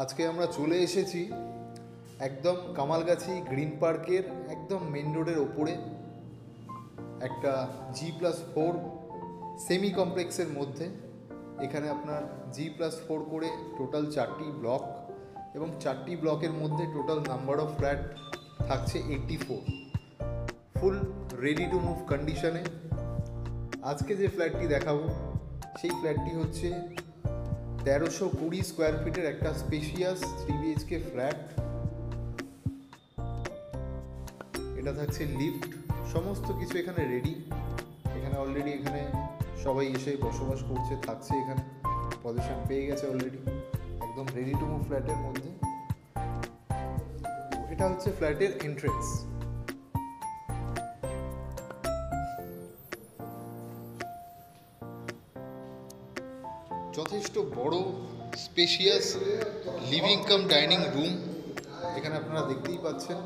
আজকে আমরা চলে এসেছি একদম কামালগাছি গ্রিন পার্কের একদম মেন রোডের ওপরে একটা G+4 সেমি কমপ্লেক্সের মধ্যে। এখানে আপনার G+4 করে টোটাল 4টি ব্লক এবং 4টি ব্লকের মধ্যে টোটাল নাম্বার অফ ফ্ল্যাট থাকছে 84। ফুল রেডি টু মুভ কন্ডিশনে। আজকে যে ফ্ল্যাটটি দেখাবো সেই ফ্ল্যাটটি হচ্ছে 1320 স্কোয়ার ফিটের একটা স্পেশিয়াস 3 BHK ফ্ল্যাট। এটা থাকছে লিফট, সমস্ত কিছু এখানে রেডি। এখানে অলরেডি এখানে সবাই এসে বসবাস করছে, থাকছে, এখানে পজিশন পেয়ে গেছে অলরেডি, একদম রেডি টু মুভ ফ্ল্যাটের মধ্যে। এটা হচ্ছে ফ্ল্যাটের এন্ট্রেন্স। যথেষ্ট বড় spacious living cum dining room এখানে আপনারা দেখতেই পাচ্ছেন।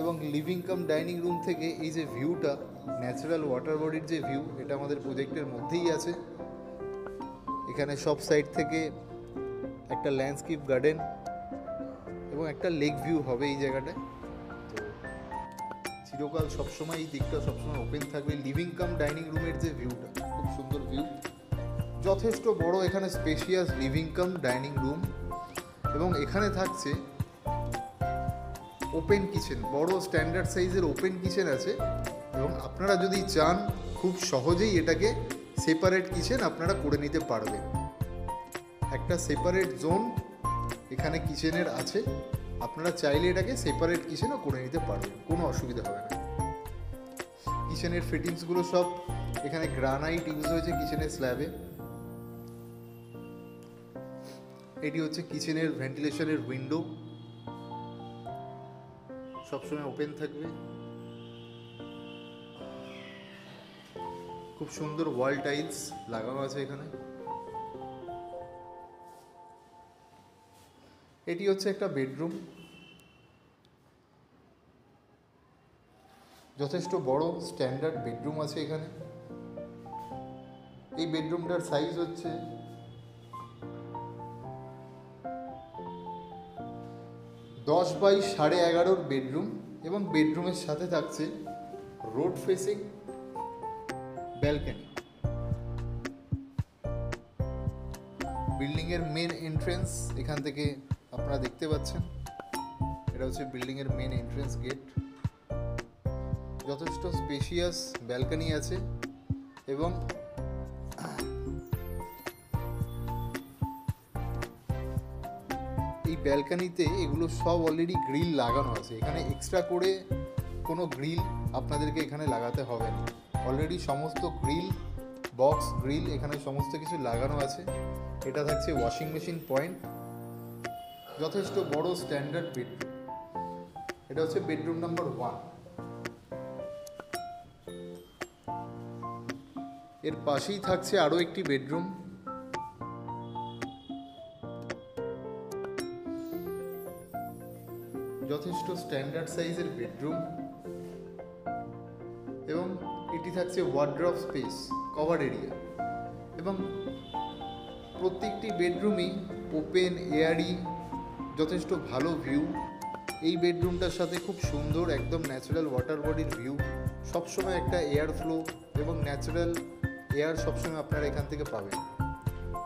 এবং লিভিং কাম ডাইনিং রুম থেকে এই যে ভিউটা, ন্যাচারাল ওয়াটার বডির যে ভিউ, এটা আমাদের প্রজেক্টের মধ্যেই আছে। এখানে সব সাইড থেকে একটা ল্যান্ডস্কেপ গার্ডেন এবং একটা লেক ভিউ হবে এই জায়গাটায়। চিরকাল সবসময় এই দিকটা সবসময় ওপেন থাকবে। লিভিং কাম ডাইনিং রুমের যে ভিউটা, খুব সুন্দর ভিউ, যথেষ্ট বড় এখানে spacious living cum dining room. এবং এখানে থাকছে ওপেন কিচেন, বড় স্ট্যান্ডার্ড সাইজের ওপেন কিচেন আছে। এবং আপনারা যদি চান খুব সহজেই এটাকে সেপারেট কিচেন আপনারা করে নিতে পারবেন। একটা সেপারেট জোন এখানে কিচেনের আছে, আপনারা চাইলে এটাকে সেপারেট কিচেনও করে নিতে পারবেন, কোনো অসুবিধা হবে না। কিচেনের ফিটিংসগুলো সব এখানে গ্রানাইট ইউজ হয়েছে কিচেনের স্ল্যাবে। এটি হচ্ছে কিচেনের ভেন্টিলেশনের উইন্ডো, সবসময় ওপেন থাকবে। খুব সুন্দর ওয়াল টাইলস লাগানো আছে এখানে। এটি হচ্ছে একটা বেডরুম, যথেষ্ট বড় স্ট্যান্ডার্ড বেডরুম আছে এখানে। এই বেডরুমটার সাইজ হচ্ছে 10x11.5 বেডরুম। এবং বেডরুমের সাথে থাকছে রোড ফেসিং ব্যালকনি। বিল্ডিংয়ের মেন এন্ট্রেন্স এখান থেকে আপনারা দেখতে পাচ্ছেন। এটা হচ্ছে বিল্ডিংয়ের মেন এন্ট্রেন্স গেট। যথেষ্ট স্পেশিয়াস ব্যালকনি আছে এবং এই ব্যালকনিতে এগুলো সব অলরেডি গ্রিল লাগানো আছে। এখানে এক্সট্রা করে কোনো গ্রিল আপনাদেরকে এখানে লাগাতে হবে না, অলরেডি সমস্ত গ্রিল বক্স গ্রিল এখানে সমস্ত কিছু লাগানো আছে। এটা থাকছে ওয়াশিং মেশিন পয়েন্ট। যথেষ্ট বড় স্ট্যান্ডার্ড বেডরুম। এটা হচ্ছে বেডরুম নাম্বার 1। এর পাশেই থাকছে আরও একটি বেডরুম। যথেষ্ট স্ট্যান্ডার্ড সাইজের বেডরুম এবং এটি থাকছে ওয়ার্ড্রপ স্পেস, কভার এরিয়া। এবং প্রত্যেকটি বেডরুমই ওপেন এয়ারি, যথেষ্ট ভালো ভিউ। এই বেডরুমটার সাথে খুব সুন্দর একদম ন্যাচারাল ওয়াটার বডির ভিউ। সবসময় একটা এয়ার ফ্লো এবং ন্যাচারাল এয়ার সবসময় আপনারা এখান থেকে পাবেন।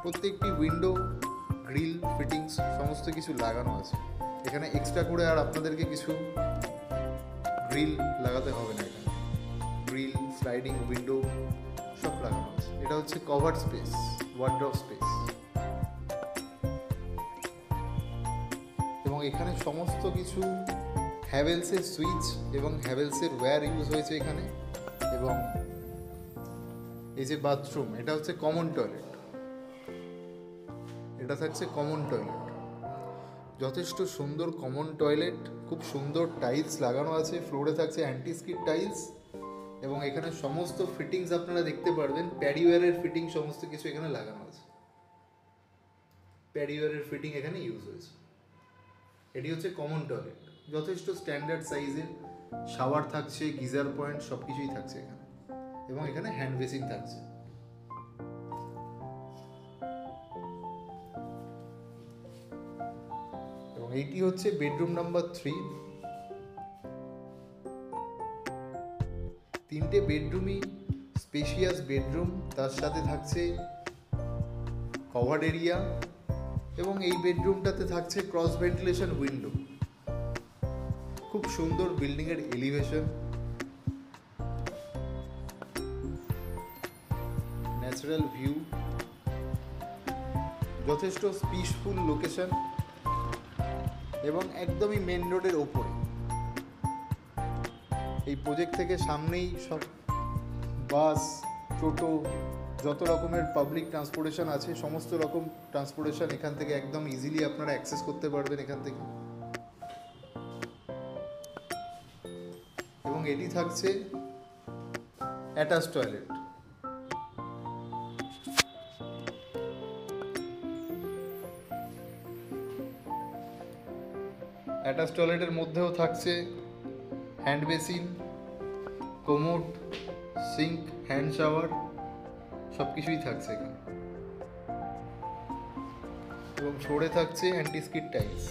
প্রত্যেকটি উইন্ডো গ্রিল ফিটিংস সমস্ত কিছু লাগানো আছে এখানে। এক্সট্রা করে আর আপনাদেরকে কিছু গ্রিল লাগাতে হবে না। এখানে গ্রিল, স্লাইডিং উইন্ডো সব লাগানো আছে। এটা হচ্ছে কভার স্পেস, ওয়ার্ড্রপ স্পেস। এবং এখানে সমস্ত কিছু হ্যাভেলসের সুইচ এবং হ্যাভেলসের ওয়্যার ইউজ হয়েছে এখানে। এবং এই যে বাথরুম, এটা হচ্ছে কমন টয়লেট। এটা থাকছে কমন টয়লেট, যথেষ্ট সুন্দর কমন টয়লেট। খুব সুন্দর টাইলস লাগানো আছে, ফ্লোরে থাকছে অ্যান্টি স্কিড টাইলস। এবং এখানে সমস্ত ফিটিংস আপনারা দেখতে পারবেন, প্যাডিওয়ারের ফিটিং সমস্ত কিছু এখানে লাগানো আছে। প্যাডিওয়ারের ফিটিং এখানে ইউজ হয়েছে। এটি হচ্ছে কমন টয়লেট, যথেষ্ট স্ট্যান্ডার্ড সাইজের। শাওয়ার থাকছে, গিজার পয়েন্ট সব কিছুই থাকছে এখানে। এবং এখানে হ্যান্ড বেসিন থাকছে। এবং এইটি হচ্ছে বেডরুম নাম্বার 3। 3টে বেডরুমই স্পেশিয়াস বেডরুম, তার সাথে থাকছে কভার্ড এরিয়া এবং এই বেডরুমটাতে থাকছে ক্রস ভেন্টিলেশন উইন্ডো। খুব সুন্দর বিল্ডিংয়ের এলিভেশন, ন্যাচারাল ভিউ, যথেষ্ট পিসফুল লোকেশন এবং একদমই মেন রোডের ওপরে। এই প্রজেক্ট থেকে সামনেই সব বাস, টোটো, যত রকমের পাবলিক ট্রান্সপোর্টেশন আছে সমস্ত রকম ট্রান্সপোর্টেশন এখান থেকে একদম ইজিলি আপনারা অ্যাক্সেস করতে পারবেন এখান থেকে। এবং এটি থাকছে অ্যাটাচ টয়লেট। অ্যাটাচ টয়লেটের মধ্যেও থাকছে hand basin, commode, sink, hand shower, সব কিছুই থাকছে এখানে। এবং ফ্লোরে থাকছে অ্যান্টি স্কিড টাইলস।